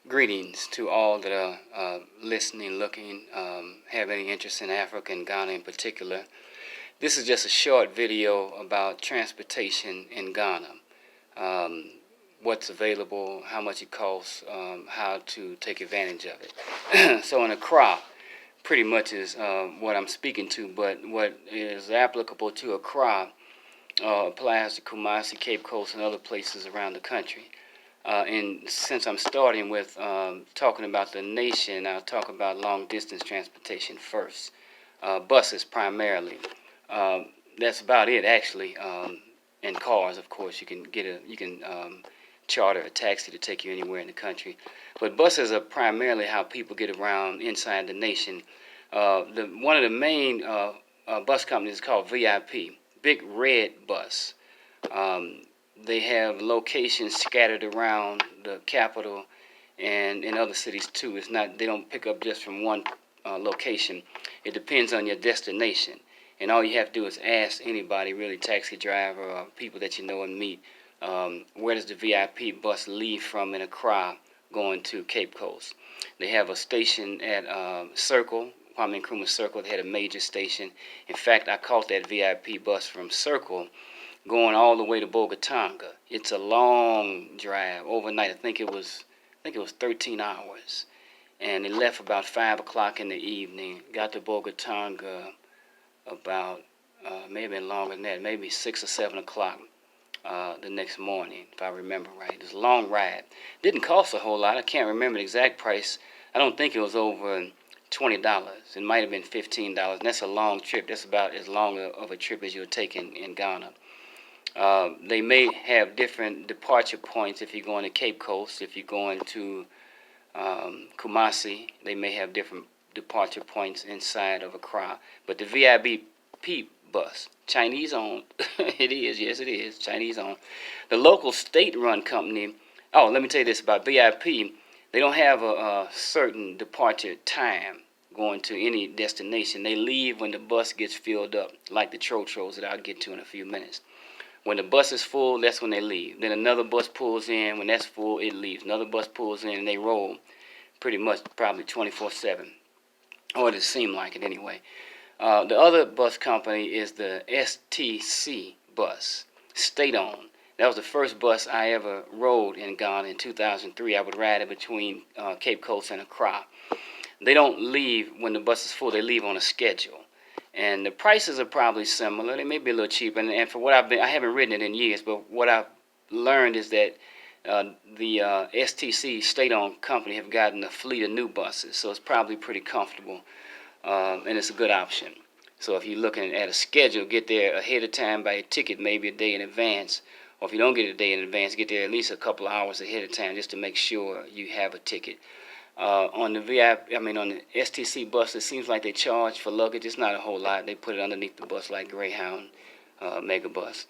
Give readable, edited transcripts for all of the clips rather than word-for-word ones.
Greetings to all that are listening, looking, have any interest in Africa and Ghana in particular. This is just a short video about transportation in Ghana. What's available, how much it costs, how to take advantage of it. So in Accra, pretty much is what I'm speaking to, but what is applicable to Accra applies to Kumasi, Cape Coast, and other places around the country. And since I'm starting with talking about the nation, I'll talk about long-distance transportation first. Buses primarily. That's about it, actually. And cars, of course, you can charter a taxi to take you anywhere in the country. But buses are primarily how people get around inside the nation. One of the main bus companies is called VIP, Big Red Bus. They have locations scattered around the capital and in other cities too. They don't pick up just from one location. It depends on your destination. And all you have to do is ask anybody, really, taxi driver or people that you know and meet, where does the VIP bus leave from in Accra going to Cape Coast. They have a station at Circle, Kwame Nkrumah Circle. They had a major station. In fact, I caught that VIP bus from Circle going all the way to Bogatanga. It's a long drive overnight. I think it was 13 hours, and it left about 5 o'clock in the evening. Got to Bogatanga about maybe longer than that, maybe 6 or 7 o'clock the next morning, if I remember right. It was a long ride. Didn't cost a whole lot. I can't remember the exact price. I don't think it was over $20. It might have been $15, and that's a long trip. That's about as long of a trip as you'll take in Ghana. They may have different departure points if you're going to Cape Coast. If you're going to Kumasi, they may have different departure points inside of Accra. But the VIP bus, Chinese owned, it is, yes it is, Chinese owned. The local state-run company, oh, let me tell you this about VIP, they don't have a certain departure time going to any destination. They leave when the bus gets filled up, like the tros that I'll get to in a few minutes. When the bus is full, that's when they leave. Then another bus pulls in. When that's full, it leaves. Another bus pulls in, and they roll pretty much probably 24/7. Or it seems like it anyway. The other bus company is the STC bus, state-owned. That was the first bus I ever rode in Ghana in 2003. I would ride it between Cape Coast and Accra. They don't leave when the bus is full. They leave on a schedule. And the prices are probably similar. They may be a little cheaper. And for what I haven't ridden it in years, but what I've learned is that the STC state-owned company have gotten a fleet of new buses, so it's probably pretty comfortable, and it's a good option. So if you're looking at a schedule, get there ahead of time by a ticket, maybe a day in advance. Or if you don't get a day in advance, get there at least a couple of hours ahead of time just to make sure you have a ticket. On the on the STC bus, it seems like they charge for luggage. It's not a whole lot. They put it underneath the bus like Greyhound, Megabus.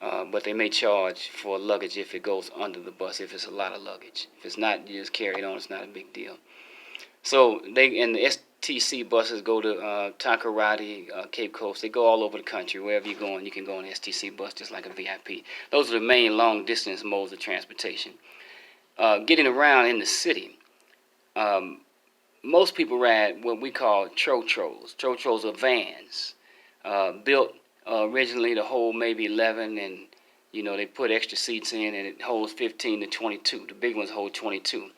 But they may charge for luggage if it goes under the bus, if it's a lot of luggage. If it's not, you just carry it on. It's not a big deal. So the STC buses go to Takoradi, Cape Coast. They go all over the country. Wherever you're going, you can go on an STC bus just like a VIP. Those are the main long-distance modes of transportation. Getting around in the city. Most people ride what we call tros. Tros are vans, built originally to hold maybe 11, and they put extra seats in, and it holds 15 to 22. The big ones hold 22.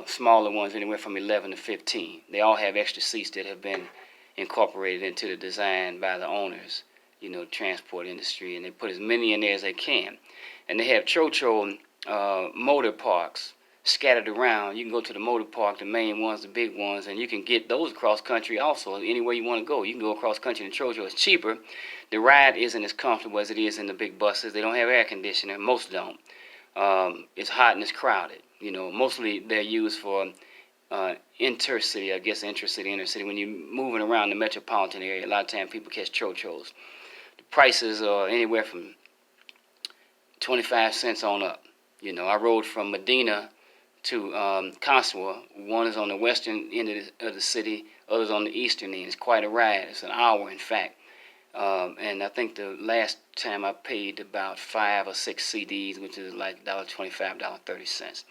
Smaller ones anywhere from 11 to 15. They all have extra seats that have been incorporated into the design by the owners, transport industry, and they put as many in there as they can. And they have tro motor parks scattered around. You can go to the motor park, the main ones, the big ones, and you can get those across country also. Anywhere you want to go, you can go across country. The Trojo is cheaper. The ride isn't as comfortable as it is in the big buses. They don't have air conditioning. Most don't. It's hot and it's crowded. Mostly they're used for intercity, I guess inner-city. When you're moving around the metropolitan area, a lot of times people catch Trojos. The prices are anywhere from 25 cents on up. I rode from Medina to Kaswa. One is on the western end of the city, others on the eastern end. It's quite a ride. It's an hour, in fact. And I think the last time I paid about 5 or 6 CDs, which is like $1.25, $1.30.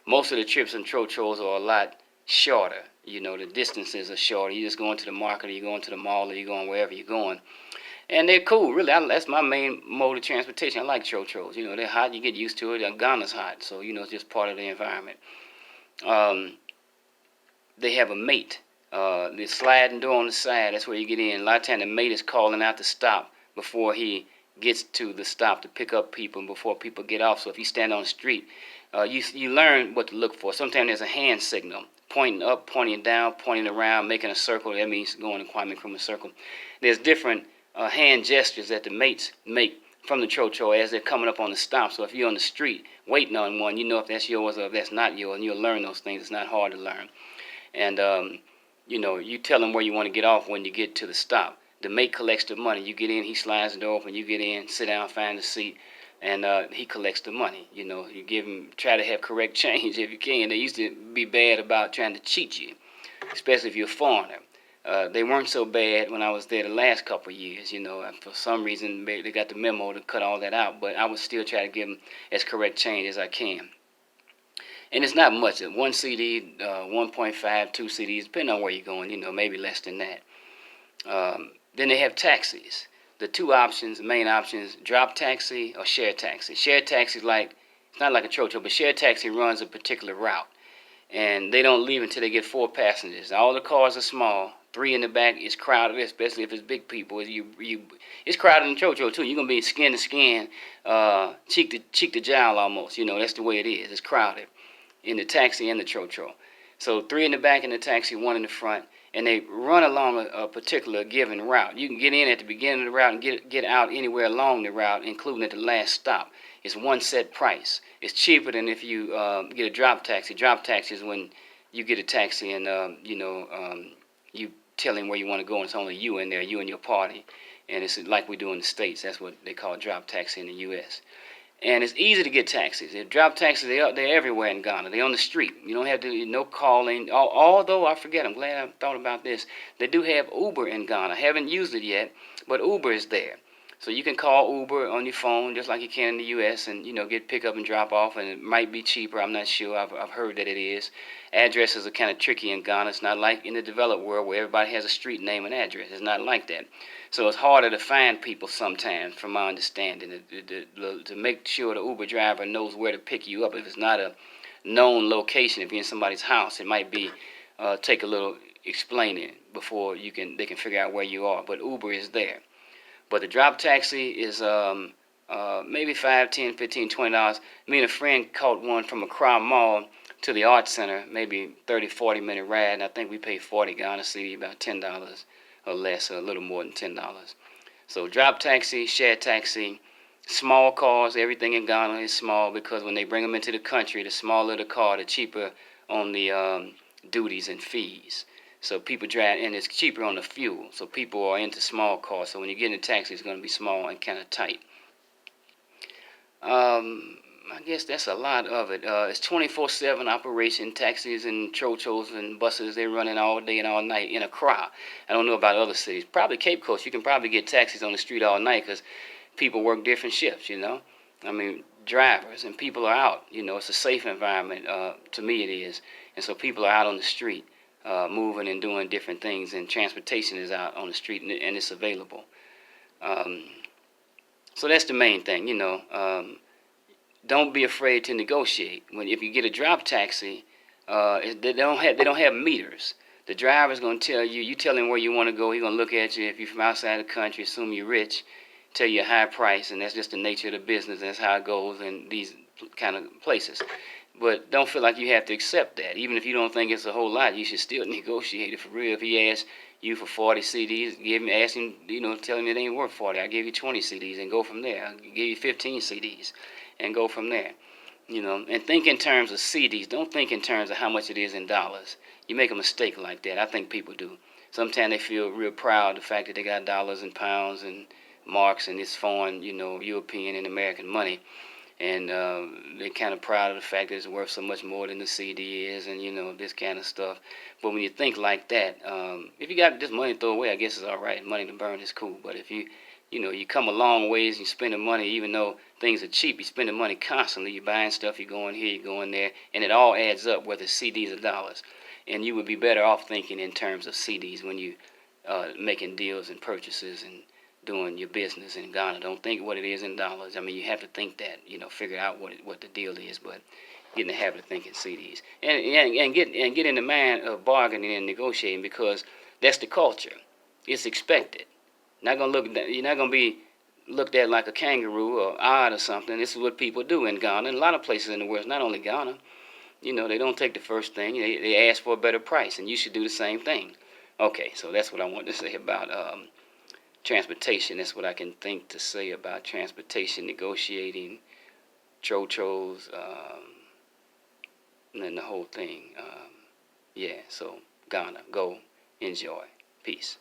Most of the trips in tros are a lot shorter. You know, the distances are shorter. You just going to the market, or you're going to the mall, or you're going wherever you're going. And they're cool, really. That's my main mode of transportation. I like tros. You know, they're hot. You get used to it. Ghana's hot, so you know it's just part of the environment. Um, they have a mate. The sliding door on the side. That's where you get in. A lot of times the mate is calling out to stop before he gets to the stop to pick up people and before people get off. So if you stand on the street, you learn what to look for. Sometimes there's a hand signal, pointing up, pointing down, pointing around, making a circle. That means going in Kwame Nkrumah circle. There's different hand gestures that the mates make from the tro as they're coming up on the stop. So if you're on the street waiting on one, you know if that's yours or if that's not yours, and you'll learn those things. It's not hard to learn. And you know, you tell them where you want to get off when you get to the stop. The mate collects the money. You get in, he slides the door open. You get in, sit down, find a seat, and he collects the money. You know, you give him, try to have correct change if you can. They used to be bad about trying to cheat you, especially if you're a foreigner. They weren't so bad when I was there the last couple of years. You know, for some reason they got the memo to cut all that out. But I would still try to give them as correct change as I can. And it's not much. One CD, 1.5, 2 CDs, depending on where you're going. You know, maybe less than that. Then they have taxis. The two options, main options, drop taxi or share taxi. Share taxi is like, it's not like a tro, but share taxi runs a particular route. And they don't leave until they get 4 passengers. All the cars are small. 3 in the back is crowded, especially if it's big people. It's crowded in tro too. You're going to be skin to skin, cheek to jowl almost. You know, that's the way it is. It's crowded in the taxi and the tro. So 3 in the back in the taxi, 1 in the front, and they run along a particular given route. You can get in at the beginning of the route and get out anywhere along the route, including at the last stop. It's one set price. It's cheaper than if you get a drop taxi. Drop taxi is when you get a taxi and you tell him where you want to go, and it's only you in there, you and your party, and it's like we do in the States. That's what they call drop taxi in the U.S. And it's easy to get taxis. They drop taxis. They're everywhere in Ghana. They're on the street. You don't have to no calling. Although I forget, I'm glad I thought about this. They do have Uber in Ghana. I haven't used it yet, but Uber is there. So you can call Uber on your phone just like you can in the U.S. and get pick up and drop off, and it might be cheaper. I'm not sure. I've heard that it is. Addresses are kind of tricky in Ghana. It's not like in the developed world where everybody has a street name and address. It's not like that. So it's harder to find people sometimes, from my understanding, to make sure the Uber driver knows where to pick you up. If it's not a known location, if you're in somebody's house, it might be take a little explaining before they can figure out where you are. But Uber is there. But the drop taxi is maybe $5, $10, $15, $20. Me and a friend caught one from Accra Mall to the Art Center, maybe 30, 40-minute ride, and I think we paid 40 Ghana cedi, about $10 or less, or a little more than $10. So drop taxi, share taxi, small cars. Everything in Ghana is small because when they bring them into the country, the smaller the car, the cheaper on the duties and fees. So people drive, and it's cheaper on the fuel. So people are into small cars. So when you get in a taxi, it's going to be small and kind of tight. I guess that's a lot of it. It's 24/7 operation. Taxis and tro-tros and buses, they're running all day and all night in Accra. I don't know about other cities. Probably Cape Coast. You can probably get taxis on the street all night because people work different shifts, I mean, drivers and people are out. It's a safe environment. To me, it is. And so people are out on the street. Moving and doing different things, and transportation is out on the street, and it's available. So that's the main thing, Don't be afraid to negotiate. If you get a drop taxi, they don't have meters. The driver's gonna tell you. You tell him where you want to go. He's gonna look at you. If you're from outside the country, assume you're rich, tell you a high price, and that's just the nature of the business. That's how it goes in these kind of places. But don't feel like you have to accept that. Even if you don't think it's a whole lot, you should still negotiate it for real. If he asks you for 40 CDs, ask him, tell him it ain't worth 40. I'll give you 20 CDs and go from there. I'll give you 15 CDs and go from there. And think in terms of CDs. Don't think in terms of how much it is in dollars. You make a mistake like that. I think people do. Sometimes they feel real proud of the fact that they got dollars and pounds and marks and this foreign, European and American money. And they're kind of proud of the fact that it's worth so much more than the CD is, and this kind of stuff. But when you think like that, if you got this money to throw away, I guess it's all right. Money to burn is cool. But if you You come a long ways, and you're spending money, even though things are cheap. You're spending money constantly. You're buying stuff, you're going here, you're going there, and it all adds up, whether it's CDs or dollars. And you would be better off thinking in terms of CDs when you making deals and purchases and doing your business in Ghana. Don't think what it is in dollars. I mean, you have to think that, figure out what the deal is, but get in the habit of thinking CDs and get in the mind of bargaining and negotiating, because that's the culture. It's expected. You're not gonna be looked at like a kangaroo or odd or something. This is what people do in Ghana and a lot of places in the world. Not only Ghana. They don't take the first thing. They ask for a better price, and you should do the same thing. Okay, so that's what I want to say about transportation. That's what I can think to say about transportation, negotiating, tros, and then the whole thing. Yeah, so Ghana, go enjoy. Peace.